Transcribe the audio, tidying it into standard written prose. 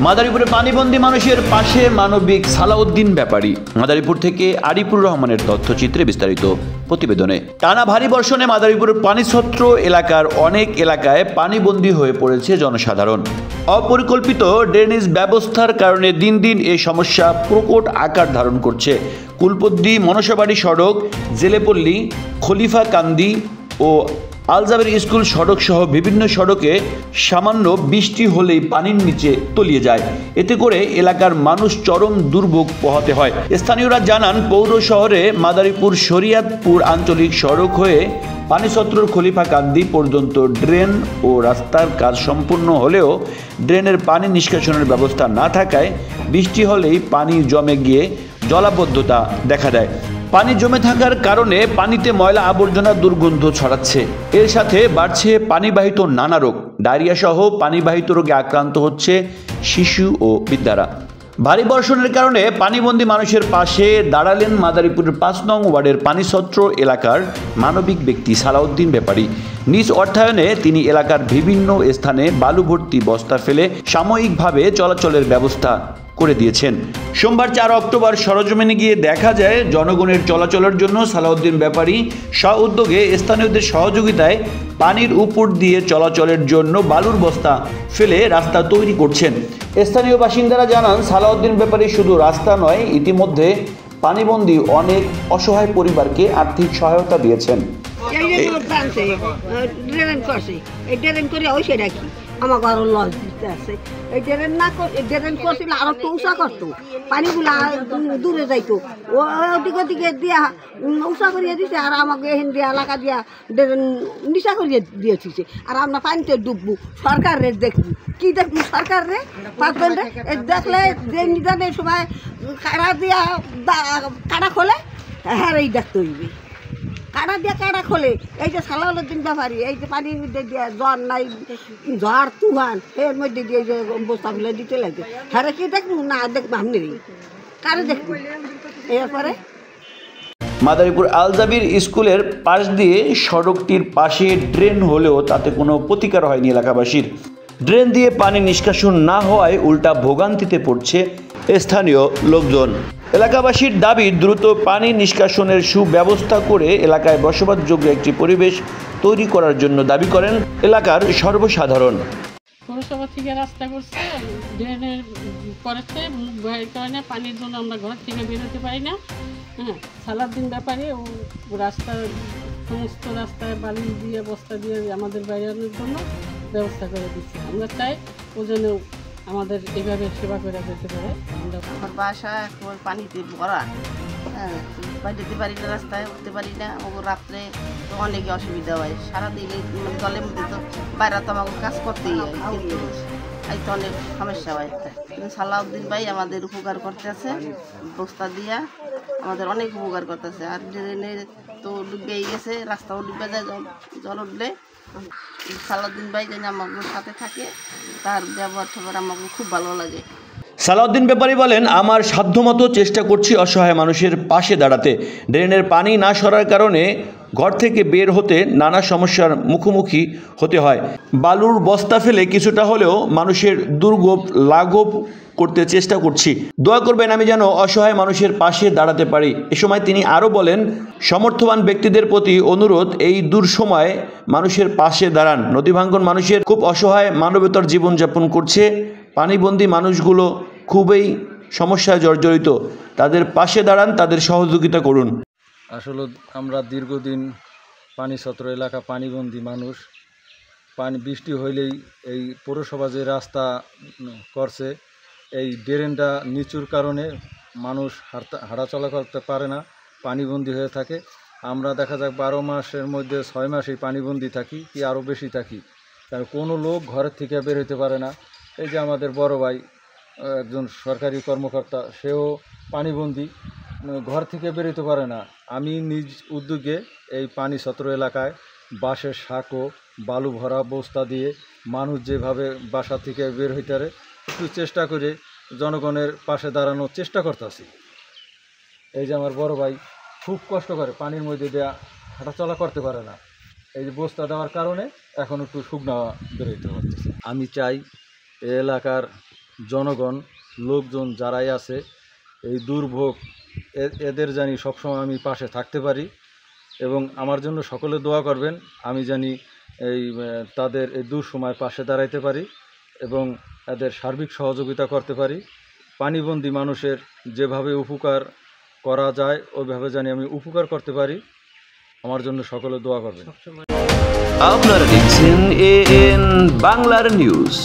মাদারীপুরে পানিবন্দী মানুষের পাশে মানবিক সালাউদ্দিন ব্যাপারী। মাদারীপুর থেকে আরিফুর রহমানের তথ্যচিত্রে বিস্তারিত প্রতিবেদনে। টানা ভারী বর্ষণে মাদারীপুরের পানিছত্র এলাকার অনেক এলাকায় পানিবন্দী হয়ে পড়েছে জনসাধারণ। অপরিকল্পিত ড্রেনেজ ব্যবস্থার কারণে দিন দিন এই সমস্যা প্রকট আকার ধারণ করছে। কুলপদ্দি মনসাবাড়ি সড়ক, জেলেপল্লী, খলিফা কান্দি ও আলজাবের স্কুল সড়ক সহ বিভিন্ন সড়কে সামান্য বৃষ্টি হলেই পানির নিচে তলিয়ে যায়। এতে করে এলাকার মানুষ চরম দুর্ভোগ পোহাতে হয়। স্থানীয়রা জানান, পৌর শহরে মাদারীপুর শরিয়াতপুর আঞ্চলিক সড়ক হয়ে পানিছত্রর খলিফা কান্দি পর্যন্ত ড্রেন ও রাস্তার কাজ সম্পূর্ণ হলেও ড্রেনের পানি নিষ্কাশনের ব্যবস্থা না থাকায় বৃষ্টি হলেই পানি জমে গিয়ে জলাবদ্ধতা দেখা দেয়। পানি জমে থাকার কারণে পানিতে ময়লা আবর্জনা দুর্গন্ধ ছড়াচ্ছে। এর সাথে বাড়ছে পানিবাহিত নানা রোগ। ডায়রিয়া সহ পানিবাহিত রোগে আক্রান্ত হচ্ছে শিশু ও বৃদ্ধারা। ভারী বর্ষণের কারণে পানিবন্দী মানুষের পাশে দাঁড়ালেন মাদারীপুরের ৫ নং ওয়ার্ডের পানিছত্র এলাকার মানবিক ব্যক্তি সালাউদ্দিন ব্যাপারী। নিজ অর্থায়নে তিনি এলাকার বিভিন্ন স্থানে বালু ভর্তি বস্তা ফেলে সাময়িকভাবে চলাচলের ব্যবস্থা করে দিয়েছেন। সোমবার ৪ অক্টোবর সরজমিনে গিয়ে দেখা যায়, জনগণের চলাচলের জন্য সালাউদ্দিন ব্যাপারী স্ব উদ্যোগে স্থানীয়দের সহযোগিতায় পানির উপর দিয়ে চলাচলের জন্য বালুর বস্তা ফেলে রাস্তা তৈরি করছেন। স্থানীয় বাসিন্দারা জানান, সালাউদ্দিন ব্যাপারী শুধু রাস্তা নয়, ইতিমধ্যে পানিবন্দী অনেক অসহায় পরিবারকে আর্থিক সহায়তা দিয়েছেন। আমার ঘর লস দিতে আছে, এই ড্রেন না ড্রেন করছিল আরো তো উঁচা করতো, পানিগুলা দূরে যাইতো, ওদিকে দিকে দিয়া উঁচা করিয়ে দিছে। আর আমাকে হিন্দি এলাকা দিয়া ড্রেন নিচা করিয়ে দিয়েছে। আর আমরা পানিতে ডুববো, সরকার রে দেখবো, কি দেখবো সরকার রে পাঁচজন রে দেখলে যে নিদানের সময় কাড়া দিয়া কাড়া খোলে, হ্যাঁ এই দেখতে হইবে। কাড়া দিয়ে কাড়া খোলে, এই যে সালাউদ্দিন ব্যাপারী এই যে পানির মধ্যে দিয়ে জ্বর নাই, ঝড় তুফান এর মধ্যে দিয়ে যে বস্তাগুলো দিতে লাগে, হ্যাঁ কি দেখবো না দেখবো আপনি কারে দেখবো। এরপরে মাদারীপুর আলজাবির স্কুলের পাশ দিয়ে সড়কটির পাশে ড্রেন হলেও তাতে কোনো প্রতিকার হয়নি এলাকাবাসীর। ড্রেন দিয়ে পানি নিষ্কাশন না হওয়ায় উল্টা ভোগান্তিতে পড়ছে স্থানীয় লোকজন। এলাকাবাসীর দাবি, দ্রুত পানি নিষ্কাশনের সুব্যবস্থা করে এলাকায় বসবাসযোগ্য একটি পরিবেশ তৈরি করার জন্য দাবি করেন এলাকার সর্বসাধারণ। পৌরসভা থেকে রাস্তা করছে, ড্রেনের করেছে, ভয়ের কারণে পানির জন্য আমরা ঘর থেকে বেরোতে পারি না। হ্যাঁ, সালাউদ্দিন ব্যাপারে ও রাস্তার সমস্ত রাস্তায় বালি দিয়ে বস্তা দিয়ে আমাদের বাইরের জন্য ব্যবস্থা করে দিচ্ছে। আমরা চাই ও যেন আমাদের এইভাবে সেবা করে যেতে পারে। আমার বাসা এখন পানিতে ভরা, হ্যাঁ বাইরে পারি না, রাস্তায় উঠতে পারি না। ও রাত্রে তো অনেক অসুবিধা হয়, সারাদিন জলের মধ্যে তো বাইরে তো আমাকে কাজ করতেই হয়, কিন্তু এই তো অনেক সমস্যা হয়। কিন্তু সালাউদ্দিন ভাই আমাদের উপকার করতেছে, বস্তা দিয়া আমাদের অনেক উপকার করতেছে। আর ড্রেনের তো ডুবেই গেছে, রাস্তাও ডুবে যায় জল উঠলে। সালাউদ্দিন ভাই যেন আমাদের সাথে থাকে, তার ব্যবহার ট্যাবহার আমাকে খুব ভালো লাগে। সালাউদ্দিন ব্যাপারী বলেন, আমার সাধ্যমতো চেষ্টা করছি অসহায় মানুষের পাশে দাঁড়াতে। ড্রেনের পানি না সরার কারণে ঘর থেকে বের হতে নানা সমস্যার মুখোমুখি হতে হয়। বালুর বস্তা ফেলে কিছুটা হলেও মানুষের দুর্ভোগ লাঘব করতে চেষ্টা করছি। দোয়া করবেন আমি যেন অসহায় মানুষের পাশে দাঁড়াতে পারি। এ সময় তিনি আরও বলেন, সমর্থবান ব্যক্তিদের প্রতি অনুরোধ, এই দুঃসময়ে মানুষের পাশে দাঁড়ান। নদী ভাঙ্গন মানুষের খুব অসহায় মানবতার জীবনযাপন করছে। পানিবন্দী মানুষগুলো খুবই সমস্যায় জর্জরিত, তাদের পাশে দাঁড়ান, তাদের সহযোগিতা করুন। আসলে আমরা দীর্ঘদিন পানিছত্র এলাকা পানিবন্দী মানুষ। বৃষ্টি হইলেই এই পৌরসভা যে রাস্তা করছে, এই ড্রেনটা নিচুর কারণে মানুষ হাঁটাচলা করতে পারে না, পানিবন্দী হয়ে থাকে। আমরা দেখা যাক 12 মাসের মধ্যে 6 মাসেই পানিবন্দী থাকি, কি আরও বেশি থাকি, কারণ কোনো লোক ঘরের থেকে বের হতে পারে না। এই যে আমাদের বড় ভাই একজন সরকারি কর্মকর্তা, সেও পানিবন্দী, ঘর থেকে বেরোতে পারে না। আমি নিজ উদ্যোগে এই পানিছত্র এলাকায় বাঁশের সাঁকো বালু ভরা বস্তা দিয়ে মানুষ যেভাবে বাসা থেকে বের হইতে পারে একটু চেষ্টা করে জনগণের পাশে দাঁড়ানোর চেষ্টা করতেছি। এই যে আমার বড় ভাই খুব কষ্ট করে, পানির মধ্যে দেওয়া হাঁটাচলা করতে পারে না, এই যে বস্তা দেওয়ার কারণে এখন একটু শুকনা বেরোইতে পারতেছে। আমি চাই এই এলাকার জনগণ লোকজন যারাই আছে এই দুর্ভোগ এদের জানি সবসময় আমি পাশে থাকতে পারি এবং আমার জন্য সকলে দোয়া করবেন আমি জানি এই তাদের এই দুঃসময় পাশে দাঁড়াইতে পারি এবং এদের সার্বিক সহযোগিতা করতে পারি। পানিবন্দী মানুষের যেভাবে উপকার করা যায় ওইভাবে জানি আমি উপকার করতে পারি। আমার জন্য সকলে দোয়া করবেন। আপনারা দেখছেন AN বাংলার নিউজ।